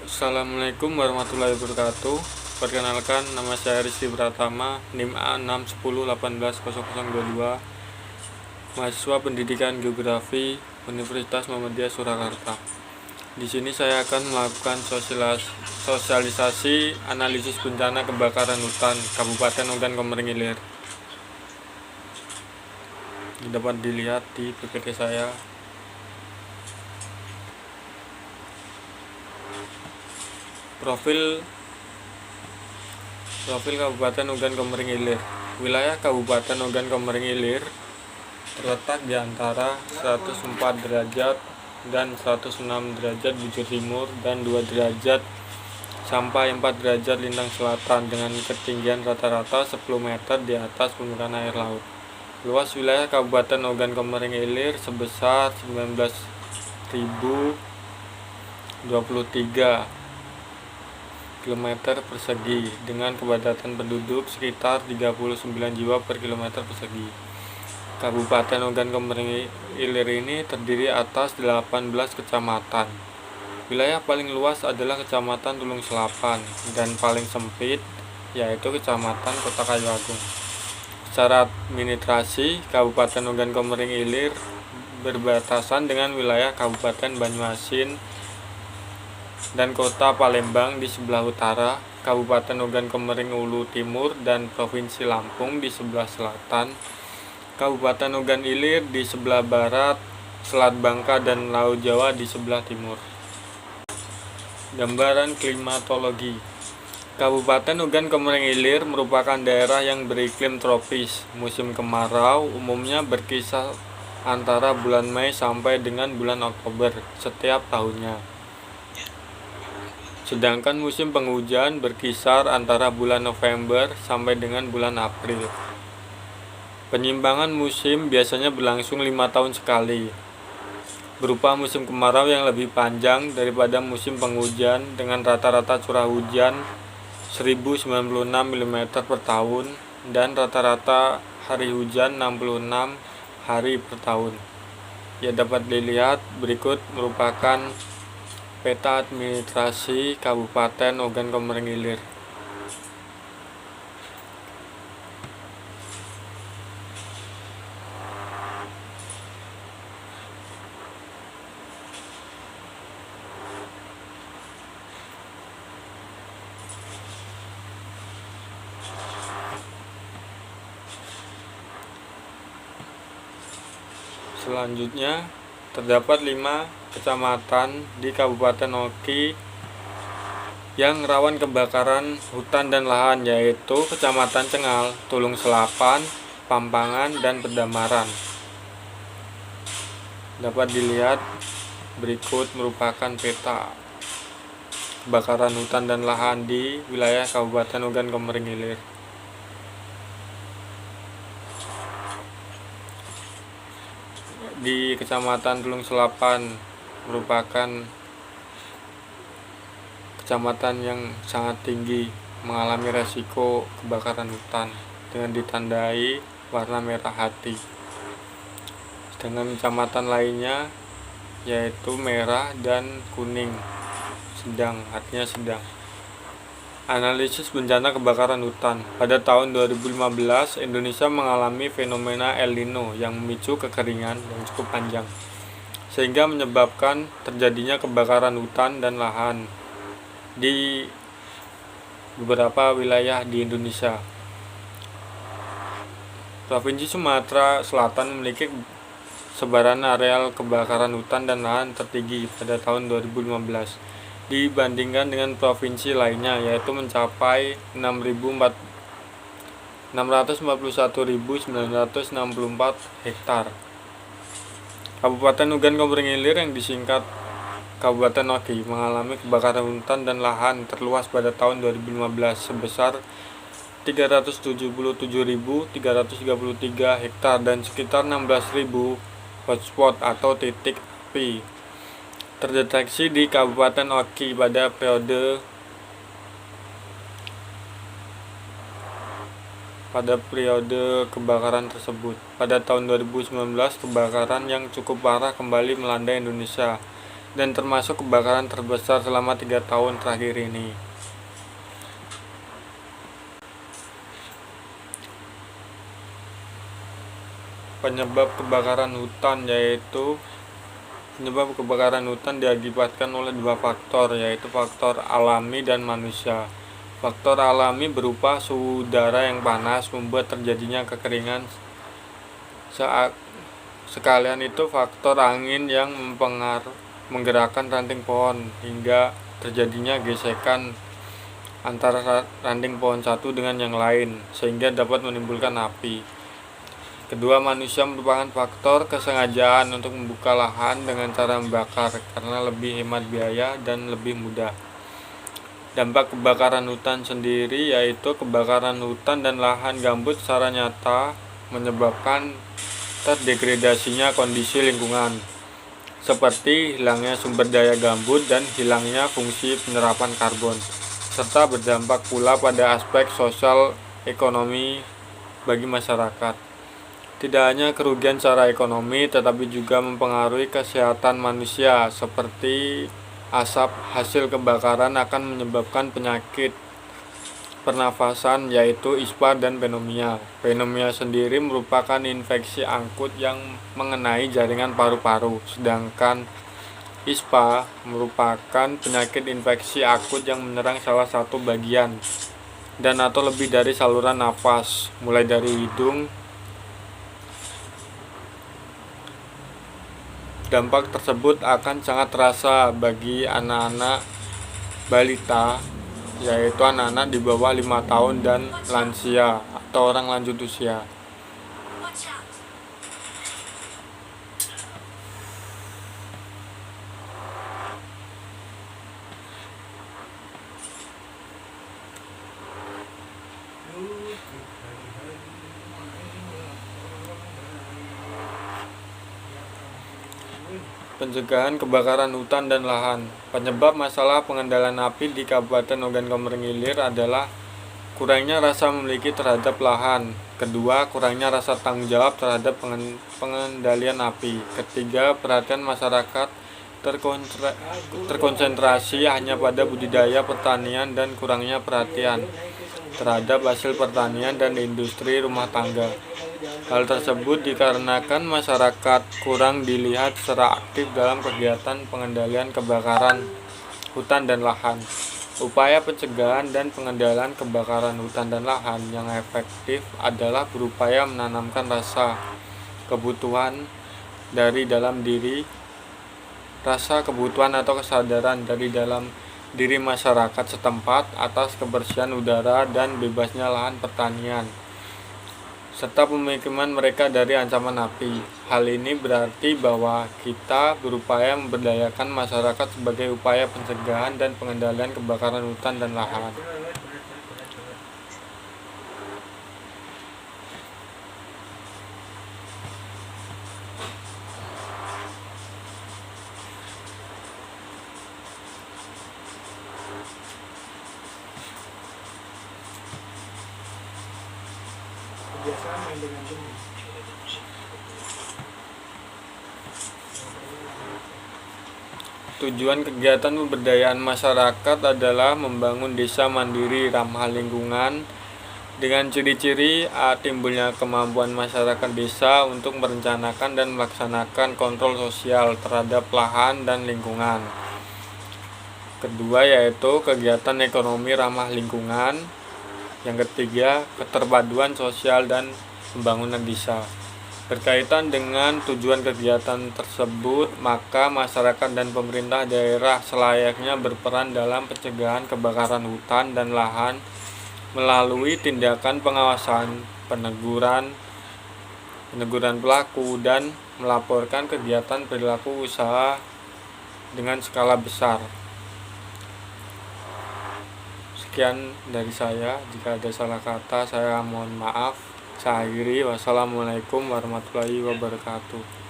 Assalamualaikum warahmatullahi wabarakatuh. Perkenalkan, nama saya Rizky Pratama, NIM A610180022, mahasiswa Pendidikan Geografi Universitas Muhammadiyah Surakarta. Di sini saya akan melakukan sosialisasi analisis bencana kebakaran hutan Kabupaten Ogan Komering Ilir. Dapat dilihat di PPT saya. Profil Kabupaten Ogan Komering Ilir. Wilayah Kabupaten Ogan Komering Ilir terletak di antara 104 derajat dan 106 derajat bujur timur dan 2 derajat sampai 4 derajat lintang selatan dengan ketinggian rata-rata 10 meter di atas permukaan air laut. Luas wilayah Kabupaten Ogan Komering Ilir sebesar 19.023 km persegi dengan kepadatan penduduk sekitar 39 jiwa per kilometer persegi. Kabupaten Ogan Komering Ilir ini terdiri atas 18 kecamatan. Wilayah paling luas adalah Kecamatan Tulung Selapan dan paling sempit yaitu Kecamatan Kota Kayu Agung. Secara administrasi, Kabupaten Ogan Komering Ilir berbatasan dengan wilayah Kabupaten Banyuasin dan Kota Palembang di sebelah utara, Kabupaten Ogan Komering Ulu Timur dan Provinsi Lampung di sebelah selatan, Kabupaten Ogan Ilir di sebelah barat, Selat Bangka dan Laut Jawa di sebelah timur. Gambaran klimatologi. Kabupaten Ogan Komering Ilir merupakan daerah yang beriklim tropis. Musim kemarau umumnya berkisar antara bulan Mei sampai dengan bulan Oktober setiap tahunnya. Sedangkan musim penghujan berkisar antara bulan November sampai dengan bulan April. Penyimpangan musim biasanya berlangsung 5 tahun sekali, berupa musim kemarau yang lebih panjang daripada musim penghujan dengan rata-rata curah hujan 1096 mm per tahun dan rata-rata hari hujan 66 hari per tahun. Ya, dapat dilihat berikut merupakan peta administrasi Kabupaten Ogan Komering Ilir. Selanjutnya, terdapat 5 kecamatan di Kabupaten Oki yang rawan kebakaran hutan dan lahan, yaitu Kecamatan Cengal, Tulung Selapan, Pampangan, dan Pedamaran. Dapat dilihat berikut merupakan peta kebakaran hutan dan lahan di wilayah Kabupaten Ogan Komering Ilir. Di Kecamatan Tulung Selapan merupakan kecamatan yang sangat tinggi mengalami resiko kebakaran hutan dengan ditandai warna merah hati. Sedangkan kecamatan lainnya yaitu merah dan kuning, sedang, artinya sedang. Analisis bencana kebakaran hutan. Pada tahun 2015, Indonesia mengalami fenomena El Nino yang memicu kekeringan yang cukup panjang, sehingga menyebabkan terjadinya kebakaran hutan dan lahan di beberapa wilayah di Indonesia. Provinsi Sumatera Selatan memiliki sebaran areal kebakaran hutan dan lahan tertinggi pada tahun 2015 dibandingkan dengan provinsi lainnya, yaitu mencapai 641.964 hektar. Kabupaten Ogan Komering Ilir yang disingkat Kabupaten Oki mengalami kebakaran hutan dan lahan terluas pada tahun 2015 sebesar 377.333 hektar dan sekitar 16.000 hotspot atau titik api terdeteksi di Kabupaten Oki pada periode kebakaran tersebut. Pada tahun 2019, kebakaran yang cukup parah kembali melanda Indonesia dan termasuk kebakaran terbesar selama 3 tahun terakhir ini. Penyebab kebakaran hutan diakibatkan oleh 2 faktor, yaitu faktor alami dan manusia. Faktor alami berupa suhu udara yang panas membuat terjadinya kekeringan. Sekalian itu faktor angin yang menggerakkan ranting pohon hingga terjadinya gesekan antara ranting pohon satu dengan yang lain sehingga dapat menimbulkan api. Kedua, manusia merupakan faktor kesengajaan untuk membuka lahan dengan cara membakar karena lebih hemat biaya dan lebih mudah. Dampak kebakaran hutan sendiri yaitu kebakaran hutan dan lahan gambut secara nyata menyebabkan terdegradasinya kondisi lingkungan, seperti hilangnya sumber daya gambut dan hilangnya fungsi penyerapan karbon, serta berdampak pula pada aspek sosial ekonomi bagi masyarakat. Tidak hanya kerugian secara ekonomi, tetapi juga mempengaruhi kesehatan manusia, seperti asap hasil kebakaran akan menyebabkan penyakit pernafasan yaitu ispa dan pneumonia. Pneumonia sendiri merupakan infeksi akut yang mengenai jaringan paru-paru, sedangkan ispa merupakan penyakit infeksi akut yang menyerang salah satu bagian dan atau lebih dari saluran nafas, mulai dari hidung. Dampak tersebut akan sangat terasa bagi anak-anak balita, yaitu anak-anak di bawah 5 tahun dan lansia atau orang lanjut usia. Pencegahan kebakaran hutan dan lahan. Penyebab masalah pengendalian api di Kabupaten Ogan Komering Ilir adalah kurangnya rasa memiliki terhadap lahan. Kedua, kurangnya rasa tanggung jawab terhadap pengendalian api. Ketiga, perhatian masyarakat terkonsentrasi hanya pada budidaya pertanian dan kurangnya perhatian terhadap hasil pertanian dan industri rumah tangga. Hal tersebut dikarenakan masyarakat kurang dilihat secara aktif dalam kegiatan pengendalian kebakaran hutan dan lahan. Upaya pencegahan dan pengendalian kebakaran hutan dan lahan yang efektif adalah berupaya menanamkan rasa kebutuhan dari dalam diri, rasa kebutuhan atau kesadaran dari dalam diri masyarakat setempat atas kebersihan udara dan bebasnya lahan pertanian, serta pemikiran mereka dari ancaman api. Hal ini berarti bahwa kita berupaya memberdayakan masyarakat sebagai upaya pencegahan dan pengendalian kebakaran hutan dan lahan. Tujuan kegiatan pemberdayaan masyarakat adalah membangun desa mandiri ramah lingkungan dengan ciri-ciri timbulnya kemampuan masyarakat desa untuk merencanakan dan melaksanakan kontrol sosial terhadap lahan dan lingkungan. Kedua, yaitu kegiatan ekonomi ramah lingkungan. Yang ketiga, keterpaduan sosial dan pembangunan desa. Berkaitan dengan tujuan kegiatan tersebut, maka masyarakat dan pemerintah daerah selayaknya berperan dalam pencegahan kebakaran hutan dan lahan melalui tindakan pengawasan, peneguran pelaku, dan melaporkan kegiatan perilaku usaha dengan skala besar. Sekian dari saya, jika ada salah kata saya mohon maaf. Saya akhiri, wassalamualaikum warahmatullahi wabarakatuh.